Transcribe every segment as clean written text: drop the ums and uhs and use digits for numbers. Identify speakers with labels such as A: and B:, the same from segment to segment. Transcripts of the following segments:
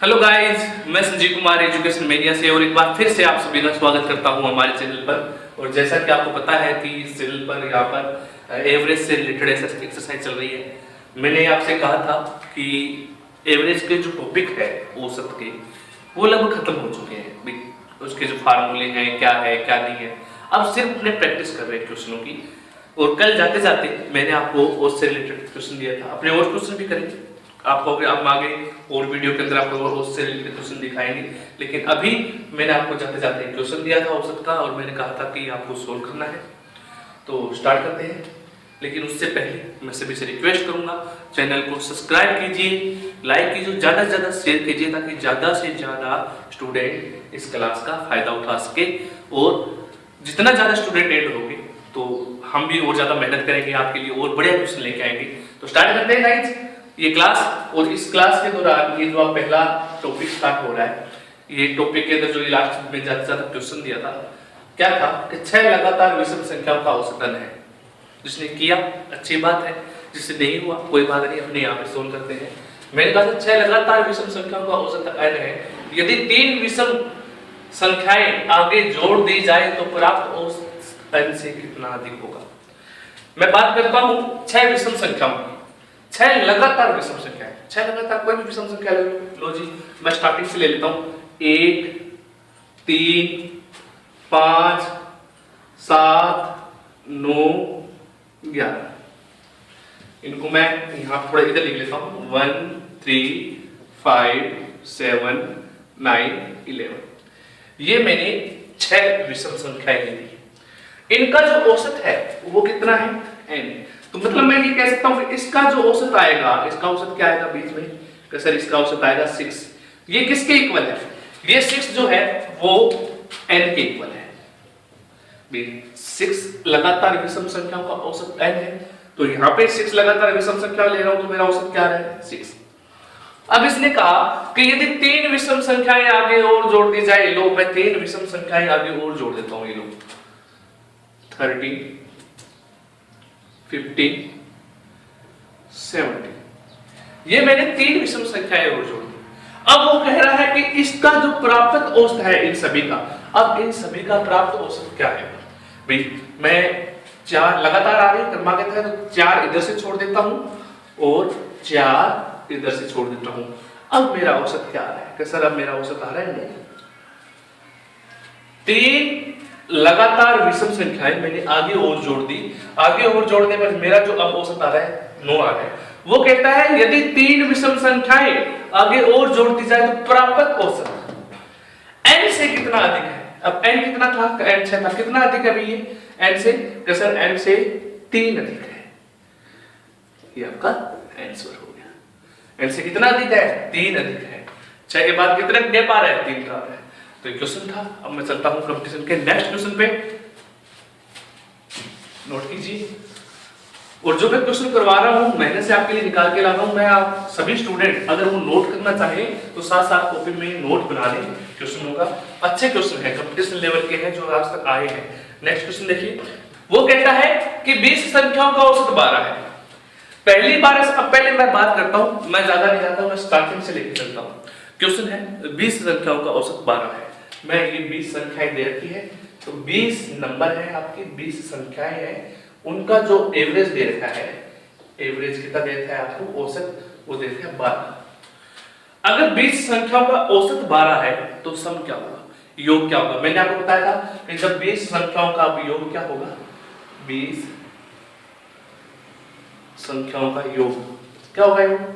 A: Hello guys, मैं Sanjeev Kumar education media से और एक बार फिर से आप सभी का स्वागत करता हूं हमारे चैनल पर। और जैसा कि आपको पता है कि इस चैनल पर यहाँ पर एवरेज से रिलेटेड एक्सरसाइज चल रही है। मैंने आपसे कहा था कि एवरेज के जो टॉपिक है औसत के, वो लगभग खत्म हो चुके हैं। उसके जो फार्मूले हैं, क्या है क्या नहीं है, अब सिर्फ अपने प्रैक्टिस कर रहे हैं क्वेश्चनों की। और कल जाते जाते मैंने आपको उससे रिलेटेड क्वेश्चन दिया था, अपने और क्वेश्चन भी करेंगे आपको अब आगे और वीडियो के अंदर आपको उससे रिलेटेड क्वेश्चन दिखाएंगे। लेकिन अभी मैंने आपको जाते जाते क्वेश्चन दिया था औसत का और मैंने कहा था कि आपको सोल्व करना है। तो स्टार्ट करते हैं, लेकिन उससे पहले मैं सभी से रिक्वेस्ट करूंगा, चैनल को सब्सक्राइब कीजिए, लाइक कीजिए, ज़्यादा से ज़्यादा शेयर कीजिए ताकि ज़्यादा से ज़्यादा स्टूडेंट इस क्लास का फायदा उठा सके। और जितना ज़्यादा स्टूडेंट ऐड होंगे तो हम भी और ज़्यादा मेहनत करेंगे आपके लिए और बढ़िया क्वेश्चन लेके आएंगे। तो स्टार्ट करते हैं गाइज ये क्लास। और इस क्लास के दौरान ये जो आप पहला टॉपिक स्टार्ट हो रहा है, ये टॉपिक के अंदर जो लास्ट में ज्यादा क्वेश्चन दिया था, क्या था कि 6 लगातार विषम संख्याओं का औसतन है। जिसने किया अच्छी बात है, जिससे नहीं हुआ कोई बात नहीं, अपने यहाँ पे सोल्व करते हैं। मैंने कहा था 6 लगातार विषम संख्याओं का औसतन n है। यदि 3 विषम संख्याएं आगे जोड़ दी जाए तो प्राप्त औसत n से कितना अधिक होगा। मैं बात करता हूँ 6 विषम संख्याओं की, 6 लगातार विषम संख्या है। 6 लगातार कोई भी विषम संख्या ले लो जी। मैं स्टार्टिंग से ले लेता हूं, 1 3 5 7 9 11। इनको मैं यहां थोड़ा इधर लिख लेता हूं, 1 3 5 7 9 11। ये मैंने 6 विषम संख्याएं ले ली। इनका जो औसत है वो कितना है, n। तो मतलब मैं ये कह सकता हूं कि इसका जो औसत आएगा, इसका औसत क्या आएगा बीच में, कि सर इसका औसत आएगा 6। ये किसके इक्वल है, ये 6 जो है वो n के इक्वल है। 6 लगातार विषम संख्याओं का औसत n है, तो यहां पे 6 लगातार विषम संख्या ले रहा हूं तो मेरा औसत क्या है 6। अब इसने कहा कि यदि 3 विषम संख्याएं आगे और जोड़ दी जाए, लो मैं 3 विषम संख्याएं आगे और जोड़ देता हूं, ये लो 13 15 17, ये मैंने 3 विषम संख्याएं और जोड़ दी। अब वो कह रहा है कि इसका जो प्राप्त औसत है इन सभी का, अब इन सभी का प्राप्त औसत क्या है भाई। मैं 4 लगातार आ रही है क्रमागत है, तो 4 इधर से छोड़ देता हूं और 4 इधर से छोड़ देता हूं। अब मेरा औसत क्या आ रहा है, कि सर अब मेरा औसत आ रहा है 3 लगातार विषम संख्याएं मैंने आगे और जोड़ दी। आगे और जोड़ने पर मेरा जो अब औसत आ रहा है 9 आ रहा है। वो कहता है यदि 3 विषम संख्याएं आगे और जोड़ दी जाए तो प्राप्त औसत n से कितना अधिक है। अब n कितना था, n 6 था, कितना अधिक है भाई ये n से, कि सर n से 3 अधिक है। ये आपका आंसर हो गया। n से कितना अधिक है, 3 अधिक है। 6 के बाद कितना गैप आ रहा है, 3 का आ रहा है। तो ये क्वेश्चन था। अब मैं चलता हूं कंपटीशन के नेक्स्ट क्वेश्चन पे, नोट कीजिए। और जो मैं क्वेश्चन करवा रहा हूं मेहनत से आपके लिए निकाल के ला रहा हूं। मैं आप सभी स्टूडेंट अगर वो नोट करना चाहे तो साथ साथ कॉपी में नोट बना लें। क्वेश्चन होगा, अच्छे क्वेश्चन है, कंपटीशन लेवल के हैं जो आज तक आए हैं। नेक्स्ट क्वेश्चन देखिए, वो कहता है कि 20 संख्याओं का औसत 12 है। पहली बार, अब पहले मैं बात करता हूं, मैं ज्यादा नहीं जाता हूं, मैं स्टार्टिंग से लेकर चलता हूं। क्वेश्चन है 20 संख्याओं का औसत 12 है। मैं ये 20 संख्याएं दे रखी है, तो 20 नंबर है आपकी, 20 संख्याएं हैं, उनका जो एवरेज दे रखा है, एवरेज कितना दे रखा है आपको, औसत वो दे रखा है 12। अगर 20 संख्याओं का औसत 12 है तो सम क्या होगा, योग क्या होगा। मैंने आपको बताया था कि जब 20 संख्याओं का योग क्या होगा, 20 संख्याओं का योग क्या होगा। योग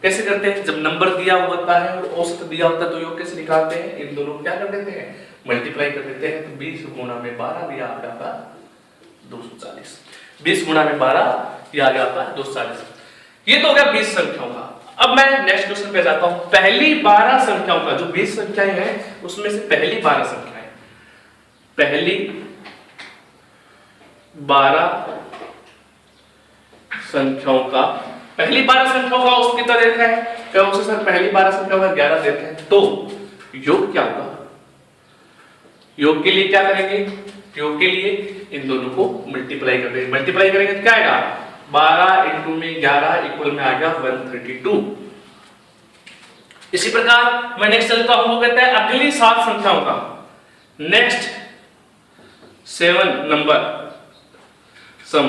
A: कैसे करते हैं, जब नंबर दिया होता है और औसत दिया होता है तो योग कैसे निकालते हैं, इन दोनों को क्या कर देते हैं, मल्टीप्लाई कर देते हैं। तो 20 गुणा में 12 भी आ गया आपका 240। 20 गुणा में 12 ये आ गया आपका 240। ये तो हो गया 20 संख्याओं का। अब मैं नेक्स्ट क्वेश्चन पे जाता हूं। पहली 12 संख्याओं का, जो 20 संख्याएं हैं उसमें से पहली 12 संख्याएं, पहली 12 संख्याओं का, पहली 12 संख्याओं का औसत कितना देता है, क्या उसे सर पहली 12 संख्याओं का 11 देते हैं। तो योग क्या होगा, योग के लिए क्या करेंगे, योग के लिए इन दोनों को मल्टीप्लाई कर देंगे। मल्टीप्लाई करेंगे तो क्या आएगा, 12 इंटू में 11 इक्वल में आ गया 132। इसी प्रकार मैं नेक्स्ट चलता हूं, वो कहता है अगली 7 संख्याओं का, नेक्स्ट 7 नंबर सम,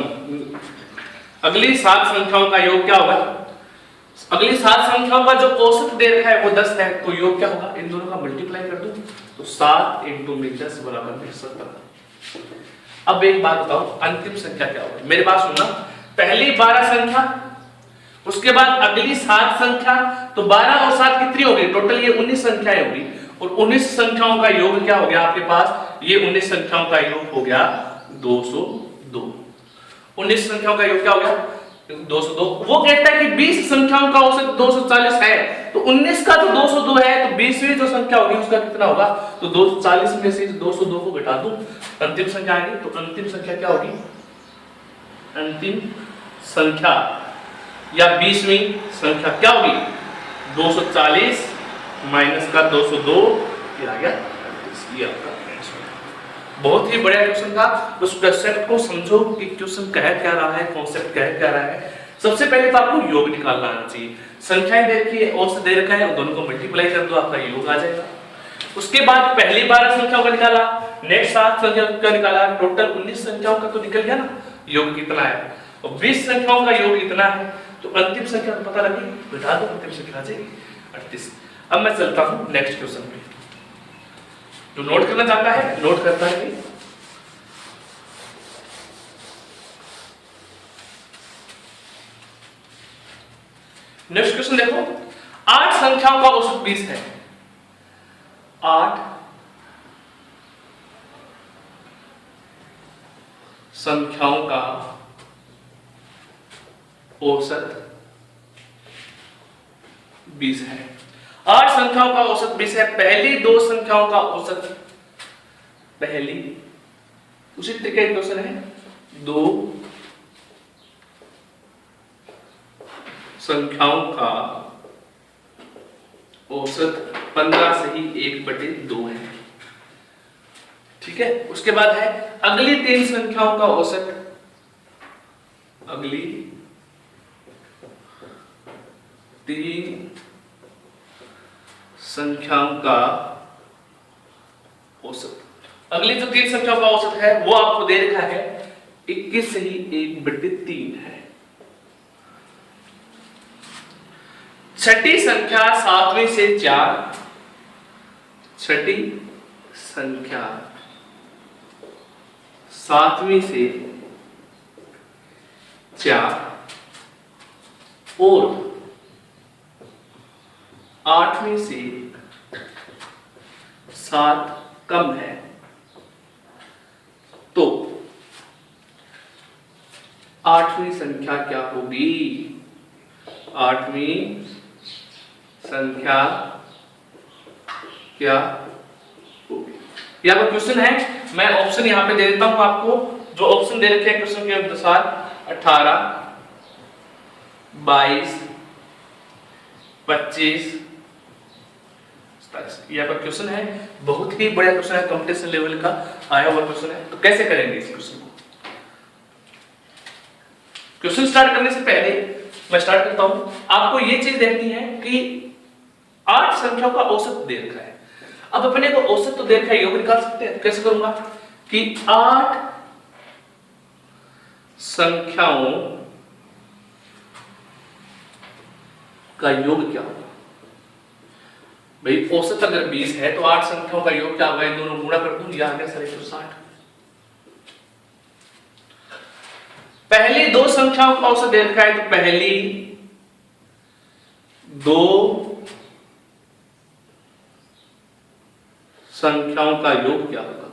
A: अगली 7 संख्याओं का योग क्या होगा? अगली 7 संख्याओं का जो औसत दे रखा है वो 10 है, तो योग क्या होगा? इन दोनों का मल्टीप्लाई कर दूं तो 7 × 10 बराबर 70। अब एक बात बताओ, अंतिम संख्या क्या होगी? मेरी बात सुनना, पहली 12 संख्या, उसके बाद अगली 7 संख्या, तो 12 और 7 कितनी होगी? टोटल ये 19 संख्याएं होगी, और 19 संख्याओं का योग क्या हो गया आपके पास? ये 19 संख्याओं का योग हो गया 202। 19 संख्याओं का योग क्या हो गया? 202। वो कहता है कि 20 संख्याओं का औसत 240 है, तो 19 का जो 202 है, तो 20वीं जो संख्या होगी उसका कितना होगा? तो 240 में से 202 को घटा दूं, अंतिम संख्या आएगी। तो अंतिम संख्या क्या होगी? अंतिम संख्या या 20वीं संख्या क्या होगी? 240 माइनस का 202, ये आ गया 38। ये आपका बहुत ही बढ़िया क्वेश्चन था। उस कंसेप्ट को समझो कि क्वेश्चन कह क्या रहा है, कॉन्सेप्ट कह क्या रहा है। सबसे पहले तो आपको योग निकालना आना चाहिए। संख्याएं दे रखी है, औसत दे रखा है, दोनों को मल्टीप्लाई कर दो, आपका योग आ जाएगा। उसके बाद पहली 12 संख्याओं का निकाला, नेक्स्ट 7 संख्याओं का निकाला, टोटल 19 संख्याओं का तो निकल गया ना, योग कितना है, और 20 संख्याओं का योग इतना है, तो अंतिम संख्या को पता लगी, बिठा दो, अंतिम संख्या आ जाएगी 38। अब मैं चलता हूं नेक्स्ट क्वेश्चन पे। जो नोट करना चाहता है नोट करता है। नेक्स्ट क्वेश्चन देखो, 8 संख्याओं का औसत 20 है। 8 संख्याओं का औसत 20 है। 8 संख्याओं का औसत 20 है। पहली 2 संख्याओं का औसत, पहली उसी तरीके का क्वेश्चन है, 2 संख्याओं का औसत 15 से ही 1/2 है। ठीक है। उसके बाद है अगली 3 संख्याओं का औसत, अगली 3 संख्याओं का औसत, अगली जो 3 संख्याओं का औसत है वो आपको दे रखा है 21 से ही 1/3 है। छठी संख्या 7वीं से 4, छठी संख्या 7वीं से 4 और 8वीं से 7 कम है, तो 8वीं संख्या क्या होगी? 8वीं संख्या क्या होगी? यहां पर क्वेश्चन है, मैं ऑप्शन यहां पे दे देता हूं आपको। जो ऑप्शन दे रखे हैं क्वेश्चन के अनुसार 18, 22, 25, यहाँ पर क्वेश्चन है, बहुत ही बड़ा क्वेश्चन है, कंपटीशन लेवल का आया हुआ क्वेश्चन है। तो कैसे करेंगे इस क्वेश्चन को? क्वेश्चन स्टार्ट करने से पहले मैं स्टार्ट करता हूं। आपको ये चीज देखनी है कि 8 संख्याओं का औसत दे रखा है। अब अपने को औसत तो दे रखा है, योग निकाल सकते हैं। तो कैसे करूंगा कि 8 संख्याओं का योग क्या होगा? भाई औसत अगर 20 है तो 8 संख्याओं का योग क्या होगा? इन दोनों गुणा कर दूं, यह आ गया 160। पहली 2 संख्याओं का औसत दे रखा है, तो पहली 2 संख्याओं का योग क्या होगा?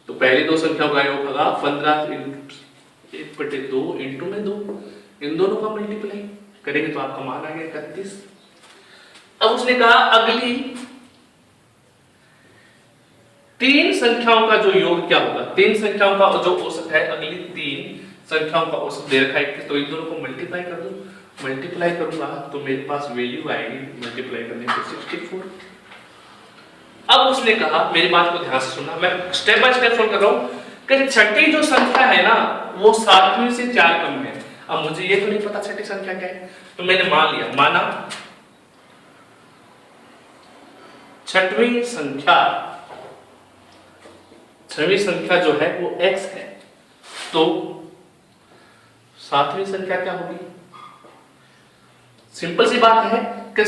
A: तो पहली 2 संख्याओं का योग होगा 15 × 1/2 इंटू में 2, इन दोनों का मल्टीप्लाई करेंगे तो आपका मान आ गया 31। अब उसने कहा अगली 3 संख्याओं का जो योग क्या होगा? 3 संख्याओं का जो औसत है, अगली 3 संख्याओं का औसत दे रखा है, तो इन दोनों को मल्टीप्लाई कर दूं। मल्टीप्लाई करूंगा तो मेरे पास वैल्यू आएगी मल्टीप्लाई करने पे 64। अब उसने कहा, मेरी बात को ध्यान से सुनना, मैं स्टेप बाय स्टेप सोल्व कर रहा हूं कि छठी जो संख्या है ना वो 7वीं से 4 कम है। अब मुझे ये तो नहीं पता छठी संख्या क्या है, तो मैंने मान लिया, माना छठवीं संख्या जो है वो x है, तो सातवीं संख्या क्या होगी? सिंपल सी बात है कि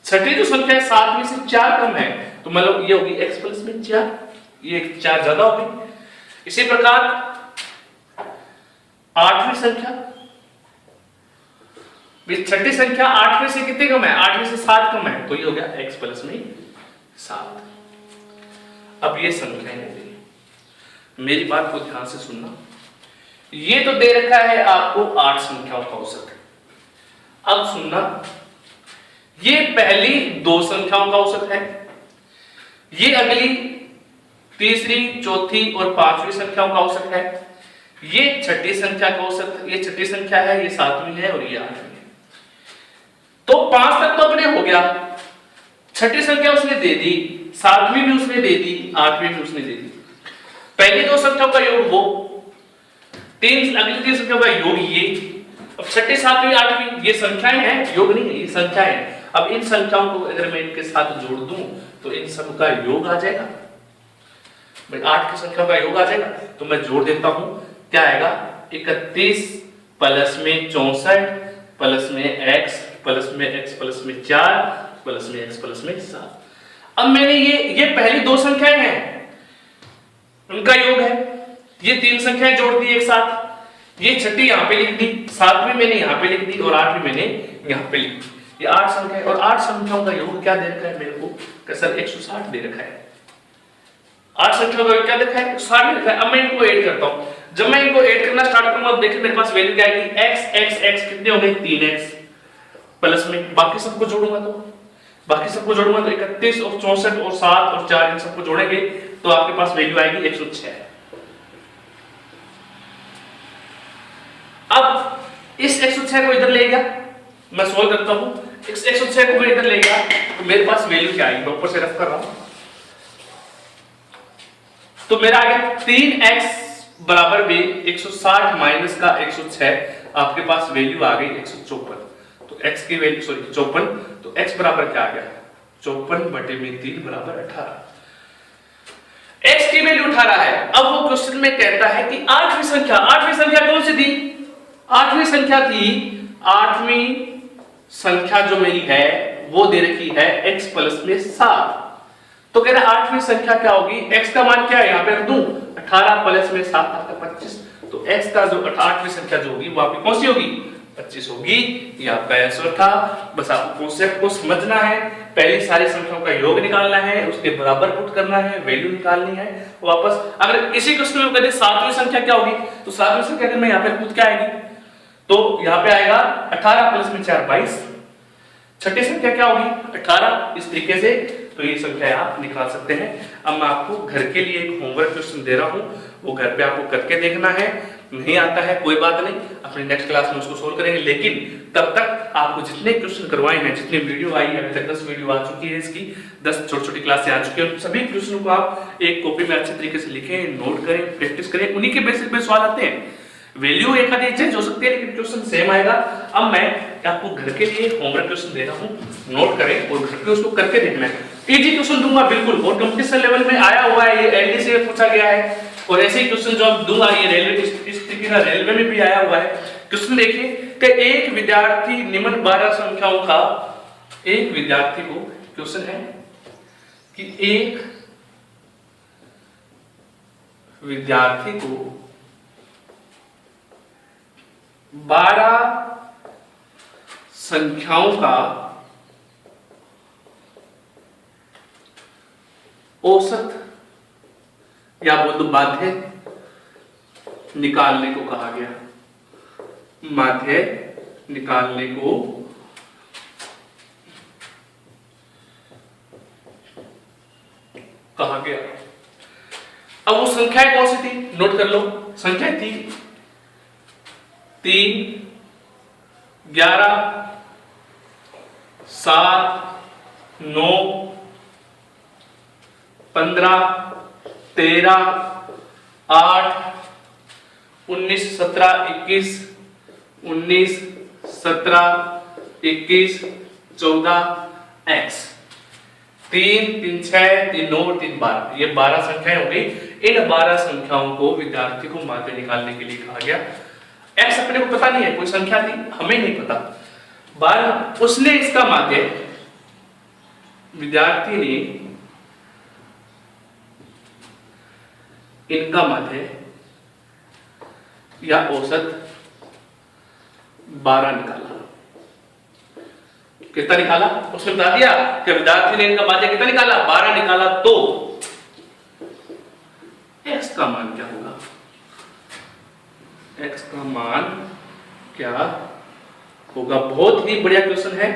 A: छठी जो संख्या है सातवीं से 4 कम है, तो मतलब ये होगी x प्लस में 4, ये 4 ज्यादा होगी। इसी प्रकार आठवीं संख्या, छठी संख्या आठवीं से कितने कम है? आठवीं से 7 कम है, तो ये हो गया x प्लस में 7। अब ये संख्याएं हो गई, मेरी बात को ध्यान से सुनना। ये तो दे रखा है आपको 8 संख्याओं का औसत। अब सुनना, ये पहली 2 संख्याओं का औसत है, ये अगली तीसरी, चौथी और 5वीं संख्याओं का औसत है, ये छठी संख्या का औसत, ये छठी संख्या है, ये 7वीं है और ये 8वीं है। तो 5 तक तो अपने हो गया, छठी संख्या उसने दे दी, 7वीं भी उसने दे दी, 8वीं भी उसने दे दी। पहली 2 संख्याओं का योग वो, अगली 3 संख्याओं का योग ये। अब छठी, 7वीं, 8वीं ये संख्याएं हैं, योग नहीं है, ये संख्याएं हैं। अब इन संख्याओं को अगर मैं इनके साथ जोड़ दूं तो इन सब का योग आ जाएगा, भाई 8 की संख्या का योग आ जाएगा। तो मैं जोड़ देता हूं, क्या आएगा? 31 प्लस में 64 प्लस में x प्लस में x प्लस में 4 प्लस में x प्लस में 7। अब मैंने ये पहली 2 संख्याएं हैं, उनका योग है, ये 3 संख्याएं जोड़ दी एक साथ, ये छठी यहां पे लिख दी, 7वीं मैंने यहां पे लिख दी और 8वीं मैंने यहां पे लिख दी। ये 8 संख्याएं और 8 संख्याओं का योग क्या दे रखा है मेरे को? सर 160 दे रखा है। 8 संख्याओं का योग क्या देखा है? 60 दे रखा है। अब मैं इनको ऐड करता हूं, जब मैं इनको ऐड करना स्टार्ट करूंगा, अब देखिए मेरे पास वैल्यू क्या आएगी? x कितने हो गए? 3x प्लस में बाकी सबको जोड़ूंगा तो 31 और 64 और 7 और 4 इन सबको जोड़ेंगे तो आपके पास वैल्यू आएगी 106। अब इस 106 को इधर ले गया, मैं सोल्व करता हूं, इस 106 को मैं इधर ले गया तो मेरे पास वैल्यू क्या आएगी? मैं ऊपर से रफ कर रहा हूं, तो मेरा आ गया 3x बराबर भी 160 माइनस का 106, आपके पास वैल्यू आ गई 154। तो x की वैल्यू 54, तो x बराबर क्या आ गया? 54/3 बराबर 18। x की वैल्यू 18 है। अब वो क्वेश्चन में कहता है कि आठवीं संख्या कौन सी थी? आठवीं संख्या थी, 8वीं संख्या जो मेरी है वो दे रखी है x प्लस में 7। तो कह रहा 8वीं संख्या क्या होगी? x का मान क्या है? यहां पे रख दूं, 18 प्लस में 7 आता 25। तो x का जो 8वीं संख्या जो होगी वो आपकी कौन सी होगी? 25 होगी। ये आपका आंसर था। बस आपको कॉन्सेप्ट को समझना है, पहली सारी संख्याओं का योग निकालना है, उसके बराबर पुट करना है, वैल्यू निकालनी है वापस। अगर इसी क्वेश्चन में कहें 7वीं संख्या क्या होगी, तो 7वीं संख्या अगर मैं यहाँ पे पुट क्या आएगी, तो यहाँ पे आएगा 18 प्लस में 4 22। छठी संख्या क्या होगी? 18। इस तरीके से तो ये संख्या आप निकाल सकते हैं। अब मैं आपको घर के लिए एक होमवर्क क्वेश्चन दे रहा हूँ, वो घर पे आपको करके देखना है। नहीं आता है कोई बात नहीं, अपने नेक्स्ट क्लास में उसको सोल्व करेंगे, लेकिन तब तक आपको जितने क्वेश्चन करवाए हैं, जितनी वीडियो आई है, अभी तक 10 वीडियो आ चुकी है, इसकी 10 छोटी-छोटी क्लासें आ चुकी है, सभी क्वेश्चनों को आप एक कॉपी में अच्छे तरीके से लिखें, नोट करें, प्रैक्टिस करें, उन्हीं के बेसिस पे सवाल आते हैं। वैल्यू एक आधी चेंज हो सकती है लेकिन क्वेश्चन सेम आएगा। अब मैं आपको घर के लिए होमवर्क क्वेश्चन दे रहा हूं, नोट करें और घर पे उसको करके देखना है। इजी क्वेश्चन दूंगा बिल्कुल, और कंपटीशन लेवल में आया हुआ है, ये एलडी से पूछा गया है, और ऐसे ही क्वेश्चन जो आप दूंगा ये रेलवे इस तरीके का रेलवे में भी आया हुआ है। क्वेश्चन देखिए कि एक विद्यार्थी निम्न 12 संख्याओं का, एक विद्यार्थी को, क्वेश्चन है कि एक विद्यार्थी को 12 संख्याओं का औसत या बोल दो माध्य निकालने को कहा गया। माध्य निकालने को कहा गया। अब वो संख्याएं कौन सी थी नोट कर लो। संख्या थी 3, 11, 7, 9, 15, 13, 8, 19, 17, 21, 19, 17, 21, 14 x। 3 3 6 3 9 3 12, ये 12 संख्याएं हो गई। इन 12 संख्याओं को विद्यार्थी को माध्य निकालने के लिए कहा गया। एक्स अपने को पता नहीं है, कोई संख्या थी, हमें नहीं पता। 12 उसने इसका माध्य, विद्यार्थी ने इनका माध्य या औसत 12 निकाला। कितना निकाला? उसने बता दिया कि विद्यार्थी ने इनका माध्य कितना निकाला, 12 निकाला। तो x का मान क्या होगा? x का मान क्या होगा? बहुत ही बढ़िया क्वेश्चन है,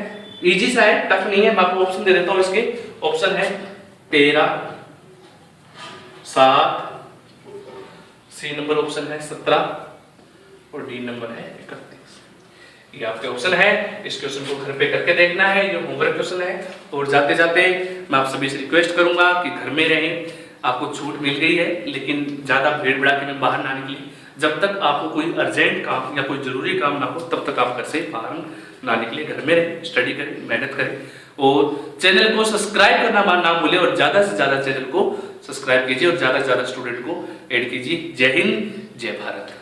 A: इजी सा है, टफ नहीं है। मैं आपको ऑप्शन दे देता हूं। इसके ऑप्शन है 13, 7, सी नंबर ऑप्शन है 17 और डी नंबर है 31। ये आपके ऑप्शन है। इस क्वेश्चन को घर पे करके देखना है, ये होमवर्क क्वेश्चन है। और जाते जाते मैं आप सभी से रिक्वेस्ट करूंगा कि घर में रहें। आपको छूट मिल गई है, लेकिन ज्यादा भीड़ भड़ाके में बाहर ना निकलें। जब तक आपको कोई अर्जेंट काम या कोई जरूरी काम ना हो, तब तक आप घर से बाहर ना निकले, घर में रहें, स्टडी करें, मेहनत करें और चैनल को सब्सक्राइब करना ना भूलें। और ज्यादा से ज्यादा चैनल को सब्सक्राइब कीजिए और ज्यादा से ज्यादा स्टूडेंट को ऐड कीजिए। जय हिंद, जय भारत।